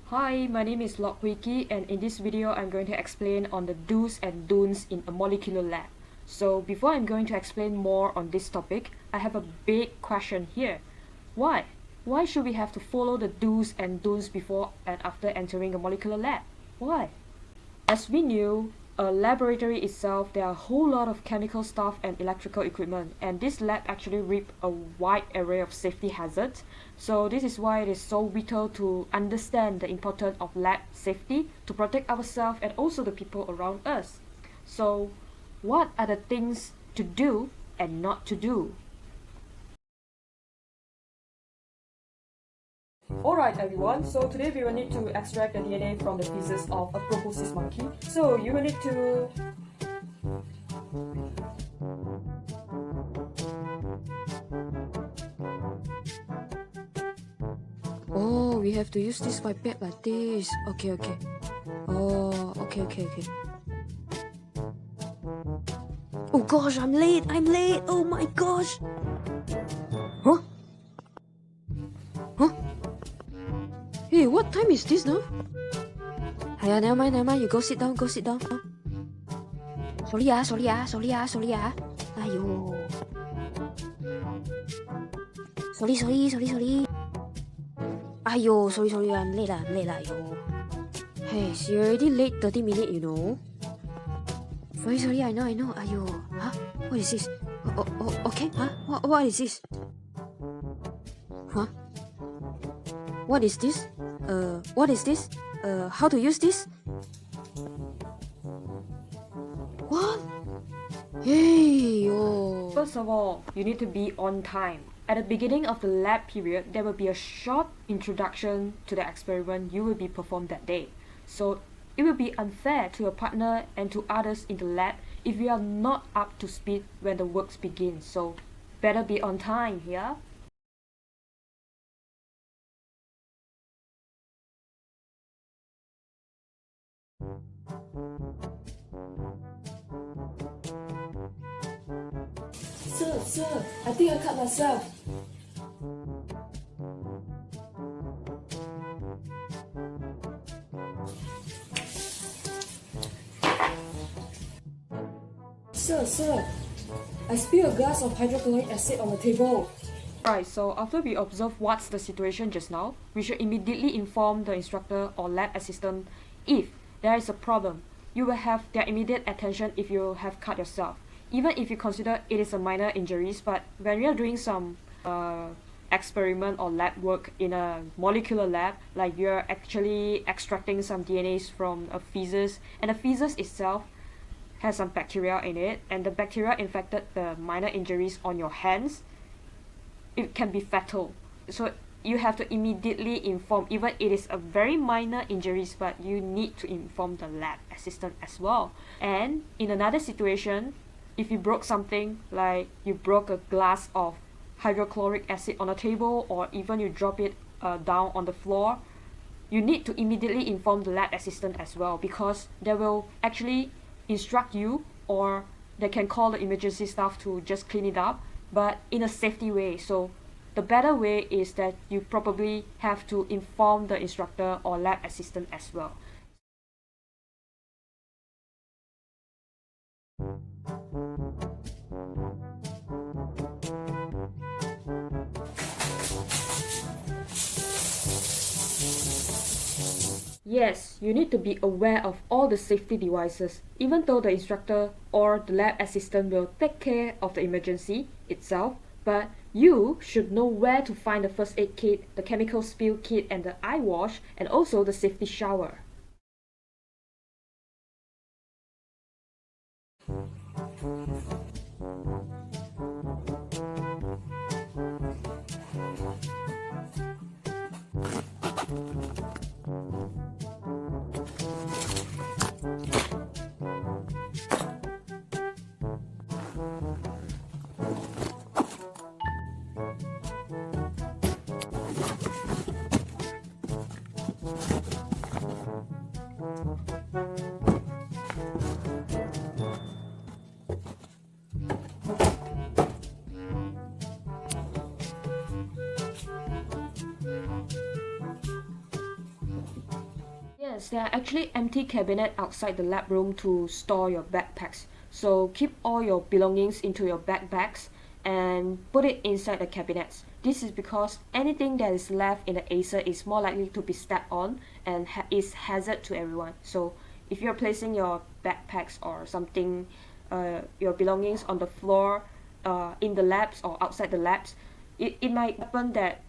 Hi, my name is Lok Hui Ki, and in this video I'm going to explain on the do's and don'ts in a molecular lab. So before I'm going to explain more on this topic, I have a big question here. Why? Why should we have to follow the do's and don'ts before and after entering a molecular lab? Why? As we knew, a laboratory itself, there are a whole lot of chemical stuff and electrical equipment, and this lab actually reap a wide array of safety hazards. So this is why it is so vital to understand the importance of lab safety to protect ourselves and also the people around us. So what are the things to do and not to do? Alright everyone, so today we will need to extract the DNA from the feces of a proboscis monkey. So you will need to... Oh, we have to use this pipette like this. Okay. Oh, okay. Oh gosh, I'm late. Oh my gosh. Huh? Hey, what time is this now? Hiya, never mind. You go sit down. Sorry ah. Ayo. Sorry. Ayo, sorry, I'm late lah, ayo. Hey, she already late 30 minutes, you know. Sorry, I know. Ayo, huh? What is this? Okay, huh? What is this? Huh? What is this? How to use this? What? Hey, oh. First of all, you need to be on time. At the beginning of the lab period, there will be a short introduction to the experiment you will be performed that day. So it will be unfair to your partner and to others in the lab if you are not up to speed when the works begin. So better be on time here. Sir, I think I cut myself. Sir, I spilled a glass of hydrochloric acid on the table. Right, so after we observe what's the situation just now, we should immediately inform the instructor or lab assistant if there is a problem. You will have their immediate attention if you have cut yourself. Even if you consider it is a minor injuries, but when we are doing some experiment or lab work in a molecular lab, like you're actually extracting some DNAs from a feces, and the feces itself has some bacteria in it, and the bacteria infected the minor injuries on your hands, it can be fatal. So you have to immediately inform, even it is a very minor injuries, but you need to inform the lab assistant as well. And in another situation, if you broke something, like you broke a glass of hydrochloric acid on a table, or even you drop it down on the floor, you need to immediately inform the lab assistant as well, because they will actually instruct you, or they can call the emergency staff to just clean it up, but in a safety way. So the better way is that you probably have to inform the instructor or lab assistant as well. Yes, you need to be aware of all the safety devices, even though the instructor or the lab assistant will take care of the emergency itself, but you should know where to find the first aid kit, the chemical spill kit, and the eye wash, and also the safety shower. Yes, there are actually empty cabinets outside the lab room to store your backpacks. So keep all your belongings into your backpacks and put it inside the cabinets. This is because anything that is left in the Acer is more likely to be stepped on and is hazard to everyone. So if you're placing your backpacks or something, your belongings on the floor, in the labs or outside the labs, it might happen that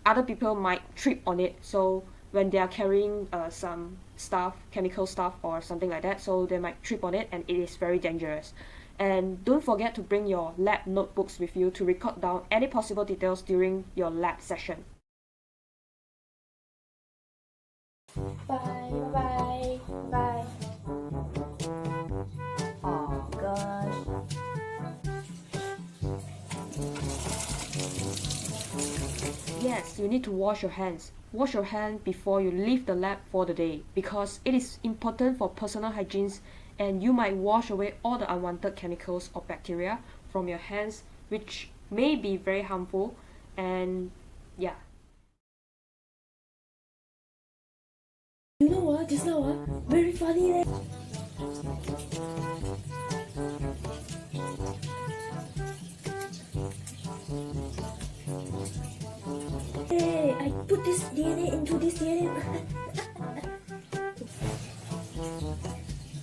other people might trip on it. So when they are carrying some stuff, chemical stuff or something like that, so they might trip on it and it is very dangerous. And don't forget to bring your lab notebooks with you to record down any possible details during your lab session. Bye, bye, bye. Oh gosh. Yes, you need to wash your hands. Wash your hand before you leave the lab for the day because it is important for personal hygiene and you might wash away all the unwanted chemicals or bacteria from your hands, which may be very harmful. And yeah. You know what? Just now, very funny leh. Hey, I put this DNA into this DNA.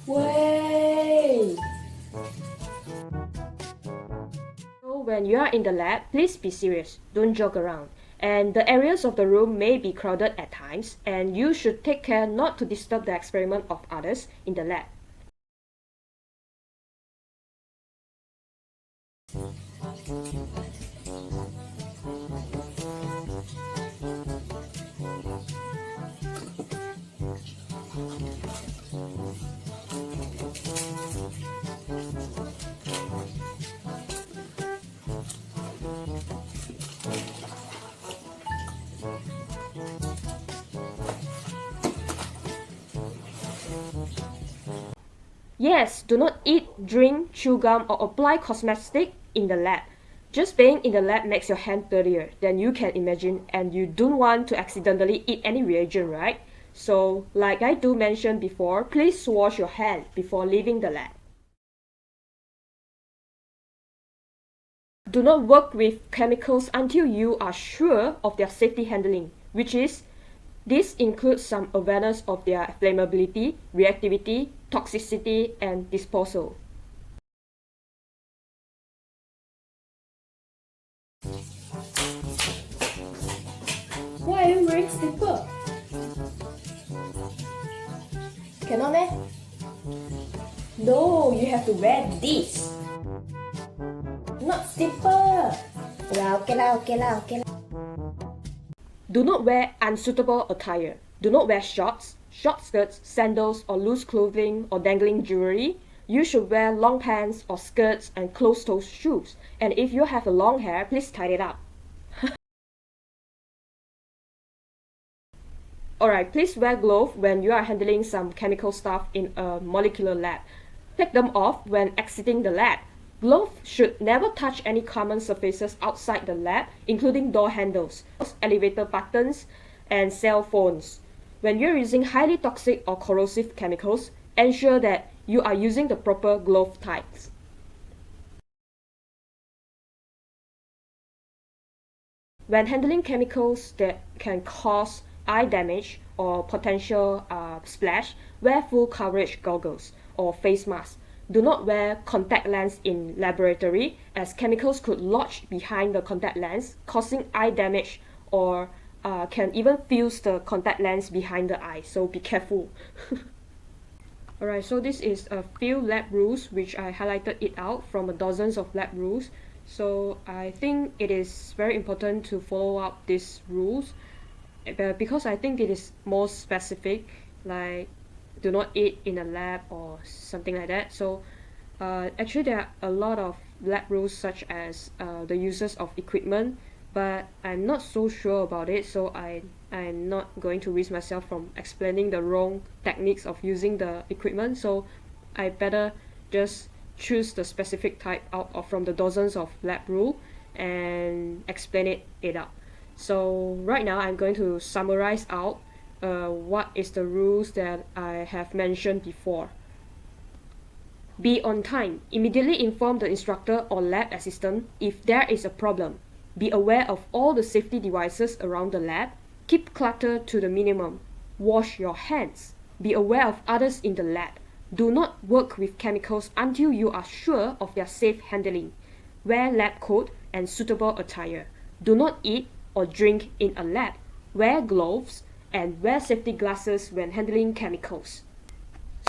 Wait. So when you are in the lab, please be serious. Don't joke around. And the areas of the room may be crowded at times, and you should take care not to disturb the experiment of others in the lab. Yes, do not eat, drink, chew gum, or apply cosmetic in the lab. Just being in the lab makes your hand dirtier than you can imagine, and you don't want to accidentally eat any reagent, right? So, like I do mention before, please wash your hand before leaving the lab. Do not work with chemicals until you are sure of their safety handling, this includes some awareness of their flammability, reactivity, toxicity, and disposal. Why are you wearing slipper? Cannot meh? No, you have to wear this. Not slipper. Well, okay lah, okay lah, okay lah. Do not wear unsuitable attire. Do not wear shorts, short skirts, sandals, or loose clothing or dangling jewelry. You should wear long pants or skirts and closed-toe shoes. And if you have a long hair, please tie it up. Alright, please wear gloves when you are handling some chemical stuff in a molecular lab. Take them off when exiting the lab. Gloves should never touch any common surfaces outside the lab, including door handles, elevator buttons, and cell phones. When you're using highly toxic or corrosive chemicals, ensure that you are using the proper glove types. When handling chemicals that can cause eye damage or potential splash, wear full coverage goggles or face masks. Do not wear contact lens in laboratory as chemicals could lodge behind the contact lens, causing eye damage or can even fuse the contact lens behind the eye, so be careful. Alright, so this is a few lab rules which I highlighted it out from dozens of lab rules. So I think it is very important to follow up these rules because I think it is more specific, like do not eat in a lab or something like that. So actually there are a lot of lab rules such as the uses of equipment, but I'm not so sure about it, so I'm not going to risk myself from explaining the wrong techniques of using the equipment, so I better just choose the specific type out of from the dozens of lab rule and explain it out. So right now I'm going to summarize out what is the rules that I have mentioned before. Be on time. Immediately inform the instructor or lab assistant if there is a problem. Be aware of all the safety devices around the lab. Keep clutter to the minimum. Wash your hands. Be aware of others in the lab. Do not work with chemicals until you are sure of their safe handling. Wear lab coat and suitable attire. Do not eat or drink in a lab. Wear gloves and wear safety glasses when handling chemicals.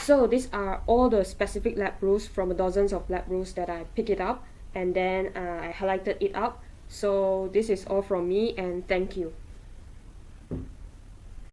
So these are all the specific lab rules from dozens of lab rules that I picked it up and then I highlighted it up. So this is all from me and thank you.